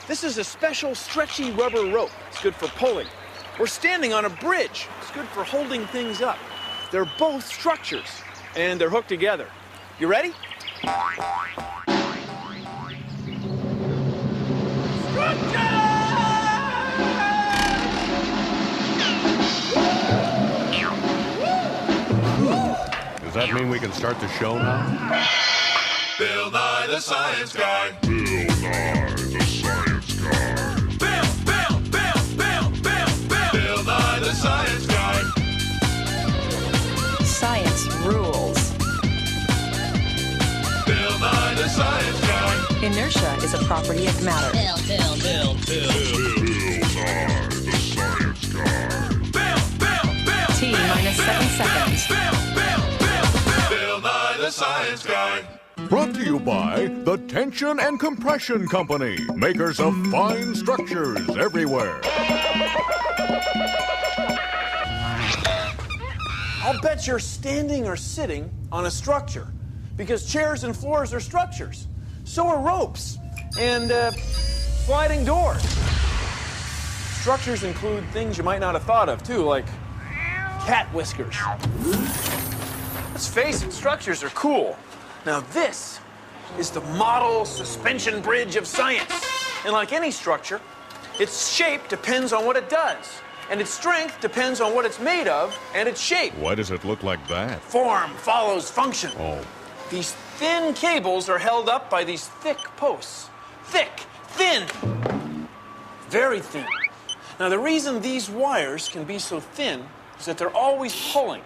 This is a special stretchy rubber rope. It's good for pulling. We're standing on a bridge. It's good for holding things up. They're both structures, and they're hooked together. You ready? Does that mean we can start the show now? Bill Nye the Science Guy. Bill Nye the Science Guy. Bill Nye the Science Guy. Science rules. Bill Nye the Science Guy. Inertia is a property of matter. Bill Nye the Science Guy. T minus 7 seconds. Bill Nye the Science Guy. Brought to you by the Tension and Compression Company, makers of fine structures everywhere. I'll bet you're standing or sitting on a structure, because chairs and floors are structures. So are ropes and sliding doors. Structures include things you might not have thought of, too, like cat whiskers. Let's face it, structures are cool. Now this is the model suspension bridge of science. And like any structure, its shape depends on what it does. And its strength depends on what it's made of and its shape. Why does it look like that? Form follows function. Oh. These thin cables are held up by these thick posts. Thick, thin, very thin. Now the reason these wires can be so thin is that they're always pulling.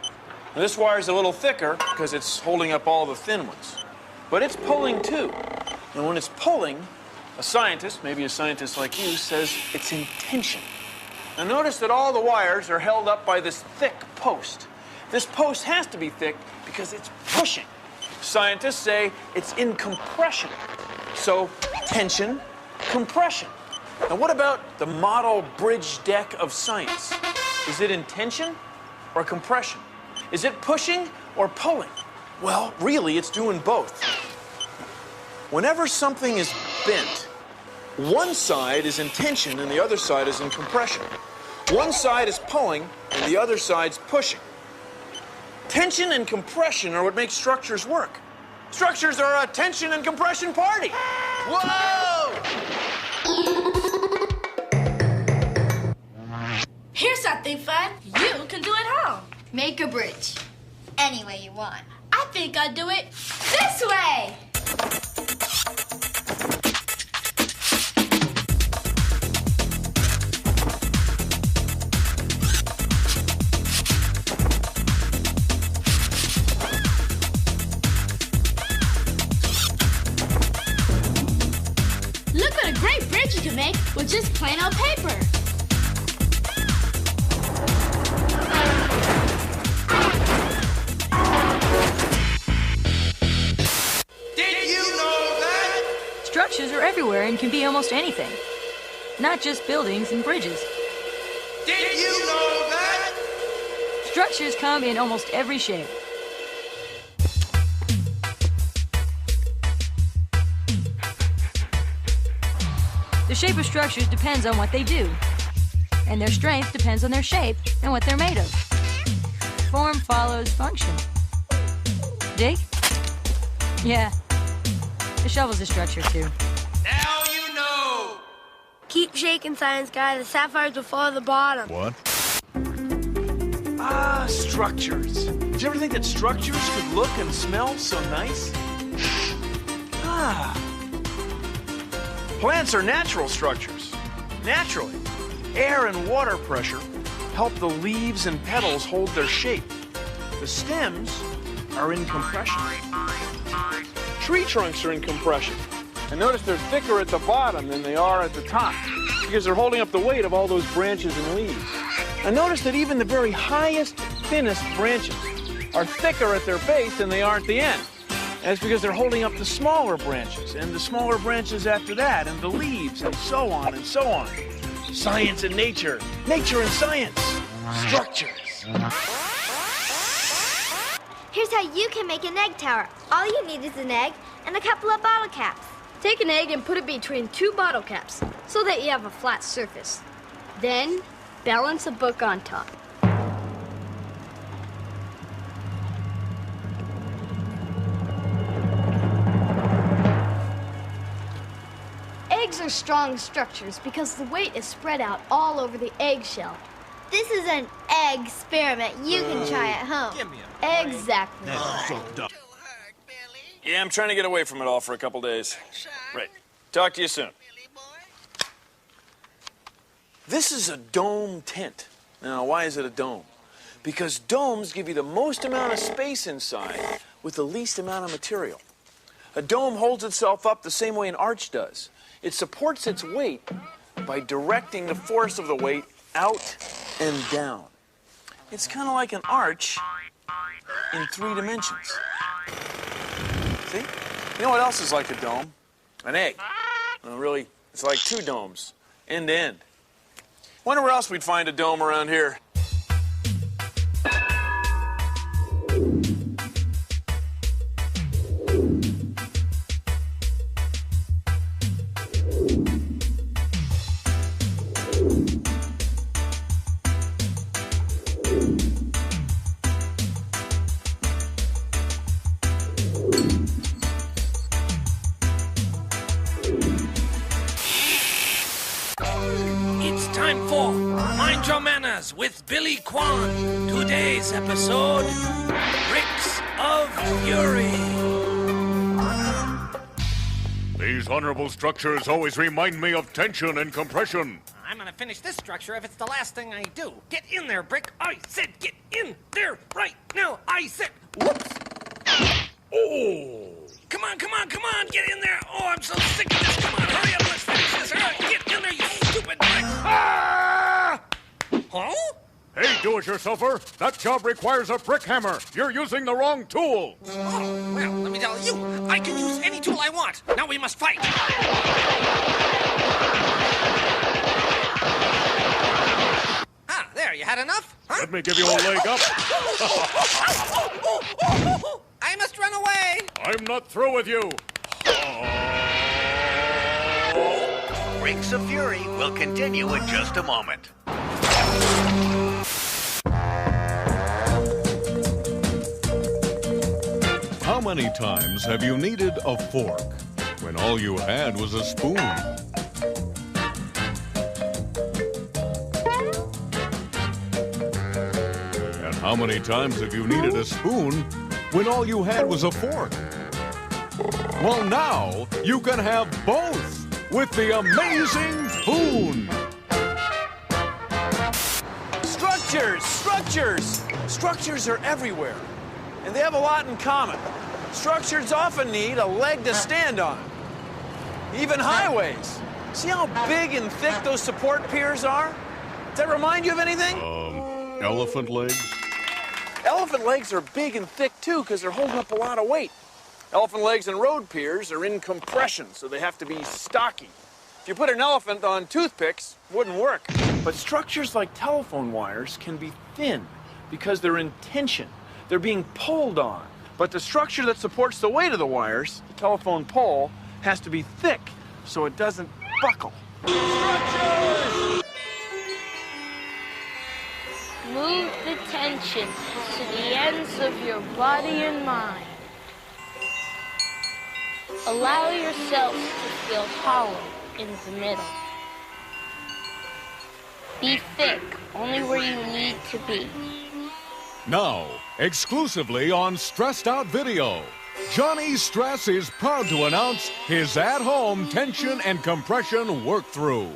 Now, this wire's a little thicker because it's holding up all the thin ones. But it's pulling too. And when it's pulling, a scientist, maybe a scientist like you, says it's in tension. Now notice that all the wires are held up by this thick post. This post has to be thick because it's pushing. Scientists say it's in compression. So tension, compression. Now what about the model bridge deck of science? Is it in tension or compression? Is it pushing or pulling? Well, really, it's doing both. Whenever something is bent, one side is in tension and the other side is in compression. One side is pulling and the other side's pushing. Tension and compression are what make structures work. Structures are a tension and compression party. Whoa! Here's something fun you can do at home. Make a bridge. Any way you want. I think I'll do it this way. Look what a great bridge you can make with just plain old paper. Structures are everywhere and can be almost anything. Not just buildings and bridges. Did you know that? Structures come in almost every shape. The shape of structures depends on what they do. And their strength depends on their shape and what they're made of. Form follows function. Dig? Yeah. The shovel's a structure, too. Now you know. Keep shaking, science guy. The sapphires will fall to the bottom. What? Ah, structures. Did you ever think that structures could look and smell so nice? Ah. Plants are natural structures. Naturally. Air and water pressure help the leaves and petals hold their shape. The stems are in compression. Tree trunks are in compression. And notice they're thicker at the bottom than they are at the top because they're holding up the weight of all those branches and leaves. And notice that even the very highest, thinnest branches are thicker at their base than they are at the end. And it's because they're holding up the smaller branches and the smaller branches after that and the leaves and so on and so on. Science and nature. Nature and science. Structures. Here's how you can make an egg tower. All you need is an egg and a couple of bottle caps. Take an egg and put it between two bottle caps so that you have a flat surface. Then, balance a book on top. Eggs are strong structures because the weight is spread out all over the eggshell. This is an egg experiment. You can try at home. Give me a Exactly. Yeah, I'm trying to get away from it all for a couple days. Right. Talk to you soon. This is a dome tent. Now, why is it a dome? Because domes give you the most amount of space inside with the least amount of material. A dome holds itself up the same way an arch does. It supports its weight by directing the force of the weight out and down. It's kind of like an arch in 3 dimensions. See? You know what else is like a dome? An egg. Well, really, it's like 2 domes, end to end. Wonder where else we'd find a dome around here. It's time for Mind Your Manners with Billy Kwan. Today's episode, Bricks of Fury. These honorable structures always remind me of tension and compression. I'm gonna finish this structure if it's the last thing I do. Get in there, Brick. I said get in there right now. I said, whoops. Oh. Come on, get in there. Oh, I'm so sick of this. Come on, hurry up, let's finish this. Get in there, you stupid brick. Ah! Huh? Hey, do-it-yourselfer, that job requires a brick hammer. You're using the wrong tool. Oh, well, let me tell you, I can use any tool I want. Now we must fight. Ah, there, you had enough? Huh? Let me give you a leg up. I must run away. I'm not through with you. Bricks of Fury will continue in just a moment. How many times have you needed a fork when all you had was a spoon? And how many times have you needed a spoon when all you had was a fork? Well, now you can have both with the amazing spoon. Structures are everywhere, and they have a lot in common. Structures often need a leg to stand on. Even highways. See how big and thick those support piers are? Does that remind you of anything? Elephant legs? Elephant legs are big and thick, too, because they're holding up a lot of weight. Elephant legs and road piers are in compression, so they have to be stocky. If you put an elephant on toothpicks, it wouldn't work. But structures like telephone wires can be thin because they're in tension. They're being pulled on. But the structure that supports the weight of the wires, the telephone pole, has to be thick so it doesn't buckle. Structures! Move the tension to the ends of your body and mind. Allow yourself to feel hollow in the middle. Be thick only where you need to be. Now, exclusively on Stressed Out Video, Johnny Stress is proud to announce his at-home tension and compression workthrough.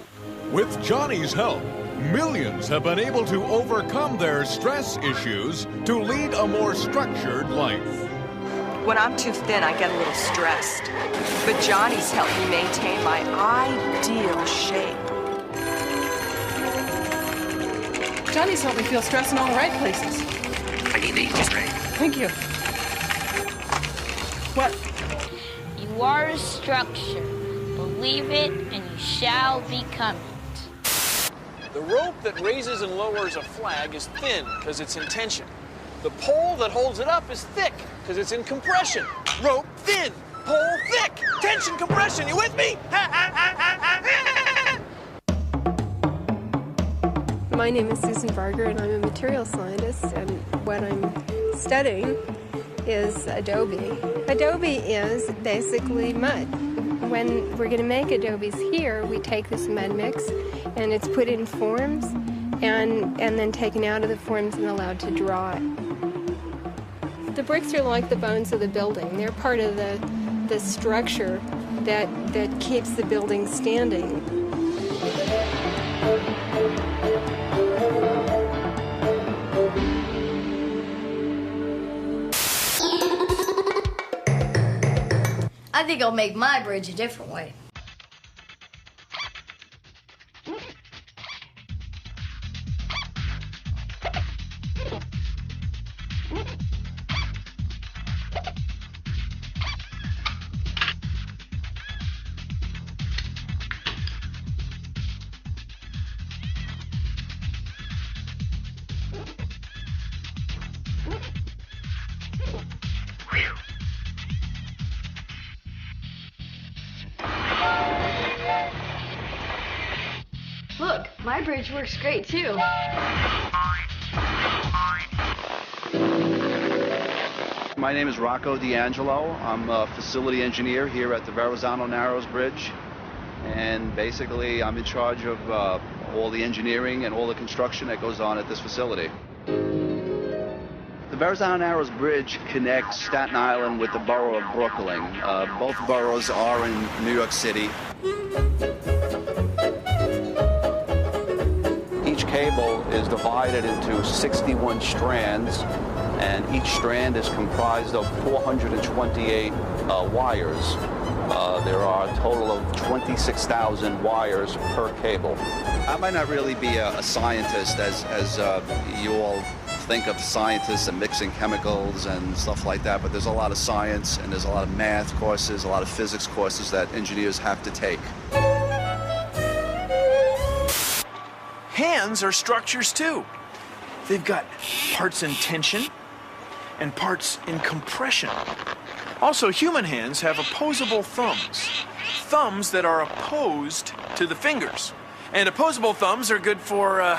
With Johnny's help, millions have been able to overcome their stress issues to lead a more structured life. When I'm too thin, I get a little stressed. But Johnny's helped me maintain my ideal shape. Johnny's helped me feel stressed in all the right places. I need these straight. Thank you. What? You are a structure. Believe it and you shall become it. The rope that raises and lowers a flag is thin because it's in tension. The pole that holds it up is thick because it's in compression. Rope thin. pull, thick. Tension, compression, you with me? My name is Susan Varger, and I'm a material scientist, and what I'm studying is adobe. Adobe is basically mud. When we're going to make adobes here, we take this mud mix, and it's put in forms, and then taken out of the forms and allowed to dry. The bricks are like the bones of the building. They're part of the structure that keeps the building standing. I think I'll make my bridge a different way. Look, my bridge works great too. My name is Rocco D'Angelo. I'm a facility engineer here at the Verrazano Narrows Bridge. And basically, I'm in charge of all the engineering and all the construction that goes on at this facility. The Verrazano Narrows Bridge connects Staten Island with the borough of Brooklyn. Both boroughs are in New York City. Each cable is divided into 61 strands, and each strand is comprised of 428 wires. There are a total of 26,000 wires per cable. I might not really be a scientist as you all think of scientists and mixing chemicals and stuff like that, but there's a lot of science and there's a lot of math courses, a lot of physics courses that engineers have to take. Hands are structures too. They've got parts in tension and parts in compression. Also, human hands have opposable thumbs. Thumbs that are opposed to the fingers. And opposable thumbs are good for,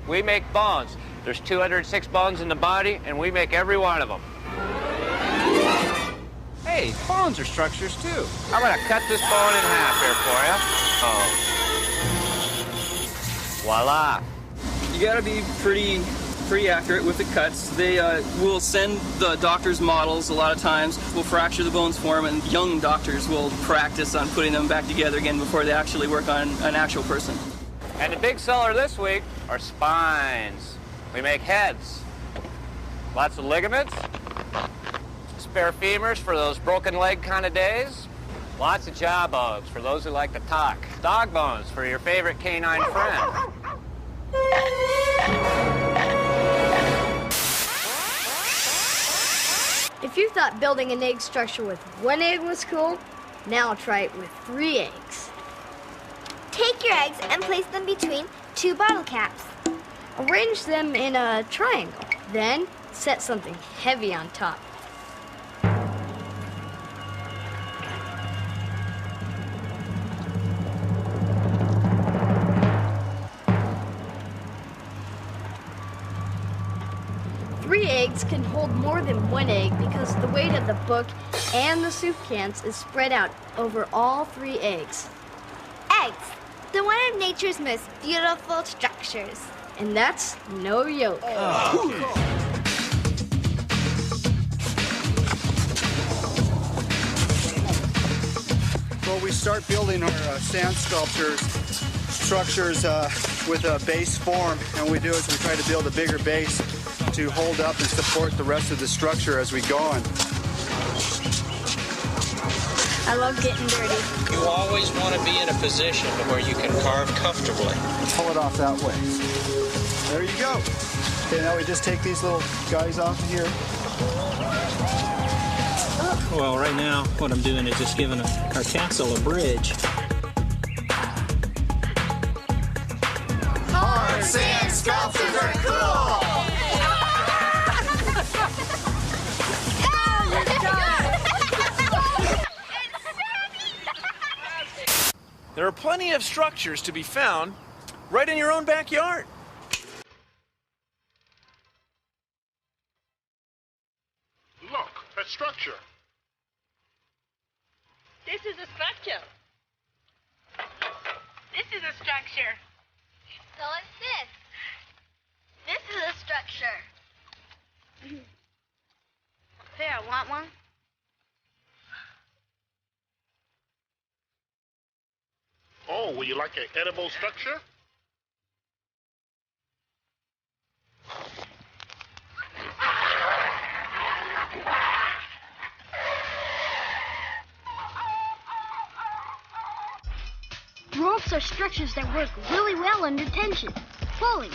We make bones. There's 206 bones in the body, and we make every one of them. Hey, bones are structures too. I'm gonna cut this bone in half here for you. Voila. You gotta be pretty accurate with the cuts. They will send the doctors models a lot of times. We'll fracture the bones for them, and young doctors will practice on putting them back together again before they actually work on an actual person. And the big seller this week are spines. We make heads. Lots of ligaments. Spare femurs for those broken leg kind of days. Lots of jaw bones for those who like to talk. Dog bones for your favorite canine friend. If you thought building an egg structure with one egg was cool, now try it with 3 eggs. Take your eggs and place them between 2 bottle caps. Arrange them in a triangle. Then set something heavy on top. Three eggs can hold more than 1 egg because the weight of the book and the soup cans is spread out over all 3 eggs. Eggs, they're one of nature's most beautiful structures. And that's no yolk. Oh, okay. Well, we start building our sand structures with a base form, and what we do is we try to build a bigger base to hold up and support the rest of the structure as we go on. I love getting dirty. You always want to be in a position where you can carve comfortably. Pull it off that way. There you go. Okay, now we just take these little guys off of here. Well, right now, what I'm doing is just giving our castle a bridge. Hard sand sculptures are cool! There are plenty of structures to be found right in your own backyard. Look, a structure. This is a structure. This is a structure. So is this. This is a structure. Here, want one? Oh, will you like an edible structure? Ropes are structures that work really well under tension. Pulling.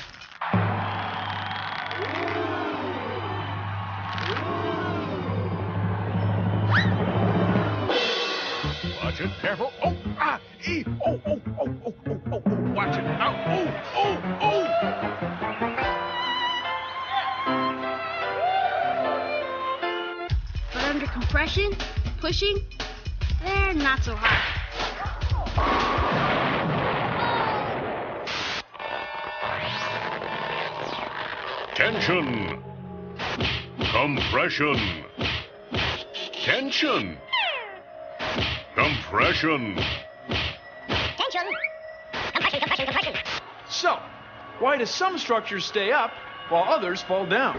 Watch it, careful. Oh, ah, ee, oh, oh, oh, oh, oh, oh, oh. Watch it now. Oh, oh, oh. But under compression, pushing, they're not so hard. Tension. Compression. Tension. Compression. Tension. Compression, compression, compression. So, why do some structures stay up while others fall down?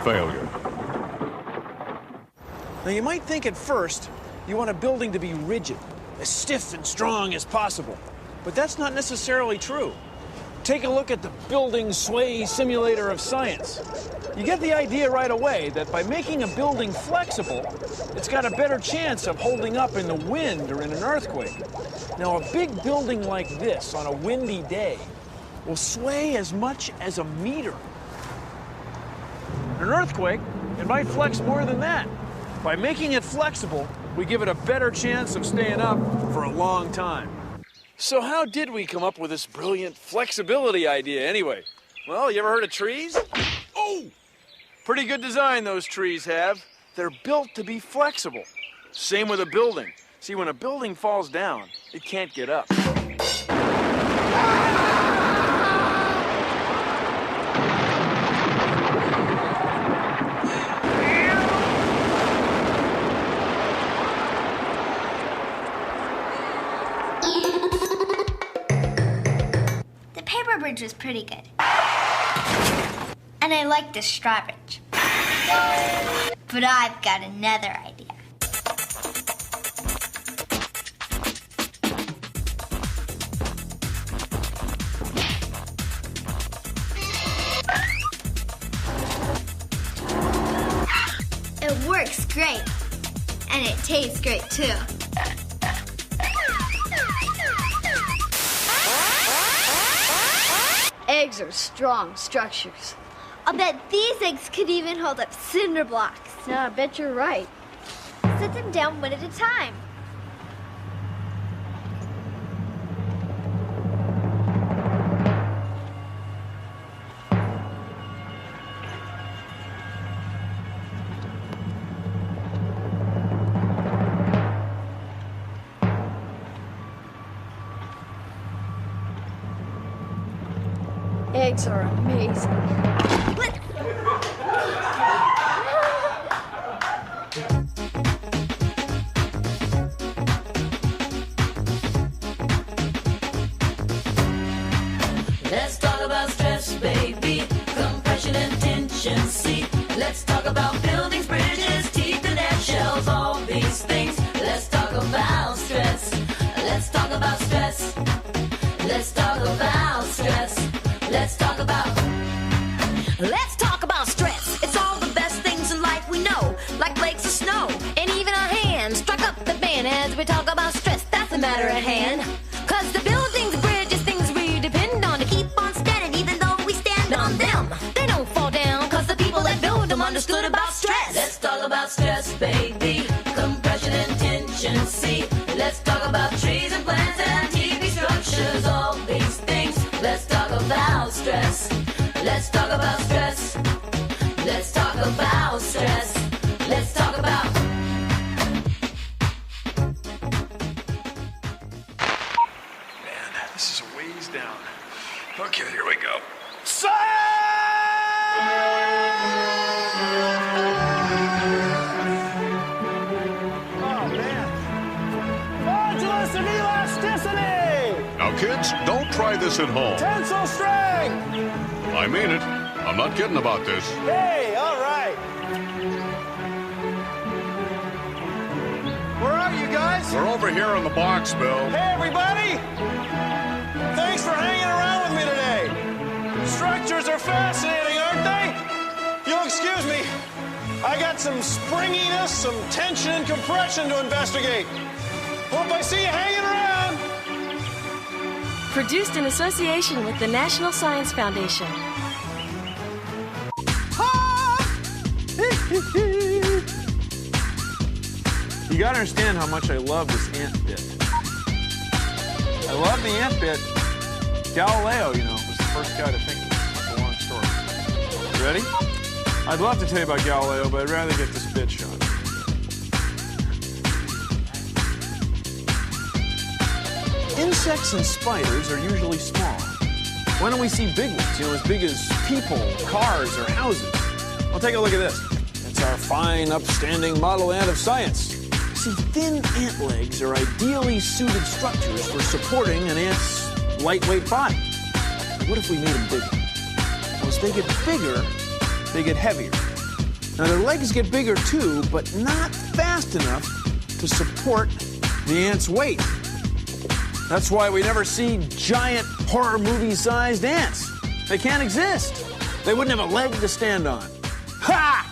Failure. Now, you might think at first you want a building to be rigid, as stiff and strong as possible. But that's not necessarily true. Take a look at the building sway simulator of science. You get the idea right away that by making a building flexible, it's got a better chance of holding up in the wind or in an earthquake. Now, a big building like this on a windy day will sway as much as a meter. In an earthquake, it might flex more than that. By making it flexible, we give it a better chance of staying up for a long time. So how did we come up with this brilliant flexibility idea anyway? Well, you ever heard of trees? Oh! Pretty good design those trees have. They're built to be flexible. Same with a building. See, when a building falls down, it can't get up. Bridge is pretty good. And I like the straw bridge. But I've got another idea. It works great. And it tastes great too. Eggs are strong structures. I'll bet these eggs could even hold up cinder blocks. No, I bet you're right. Set them down one at a time. Eggs are amazing. Let's talk about stress, baby. Compression and tension, see. Let's talk about buildings, bridges, teeth, and eggshells, all about stress. Let's talk about. Let's talk about stress. It's all the best things in life we know, like flakes of snow, and even our hands. Strike up the band as we talk about stress. That's the matter at hand. Cause the buildings, bridges, things we depend on to keep on standing, even though we stand on them. They don't fall down, cause the people that build them understood about stress. Let's talk about stress, baby. Compression and tension, see. Let's talk about trees and plants and TV structures, all these things. Let's talk about stress. Let's talk about stress. Let's talk about stress. Let's talk about. Man, this is a ways down. Okay, here we go. Modulus of elasticity! Now, kids, don't try this at home. Tensile strength! I mean it. I'm not kidding about this. Hey, all right. Where are you guys? We're over here in the box, Bill. Hey, everybody! Thanks for hanging around with me today. Structures are fascinating, aren't they? You'll excuse me. I got some springiness, some tension and compression to investigate. Hope I see you hanging around. Produced in association with the National Science Foundation. You gotta understand how much I love this ant bit. I love the ant bit. Galileo, you know, was the first guy to think of it. It's a long story. You ready? I'd love to tell you about Galileo, but I'd rather get this bit shot. Insects and spiders are usually small. Why don't we see big ones, you know, as big as people, cars, or houses? Well, take a look at this. It's our fine, upstanding model ant of science. See, thin ant legs are ideally suited structures for supporting an ant's lightweight body. What if we made them bigger? Well, as they get bigger, they get heavier. Now, their legs get bigger too, but not fast enough to support the ant's weight. That's why we never see giant horror movie-sized ants. They can't exist. They wouldn't have a leg to stand on. Ha!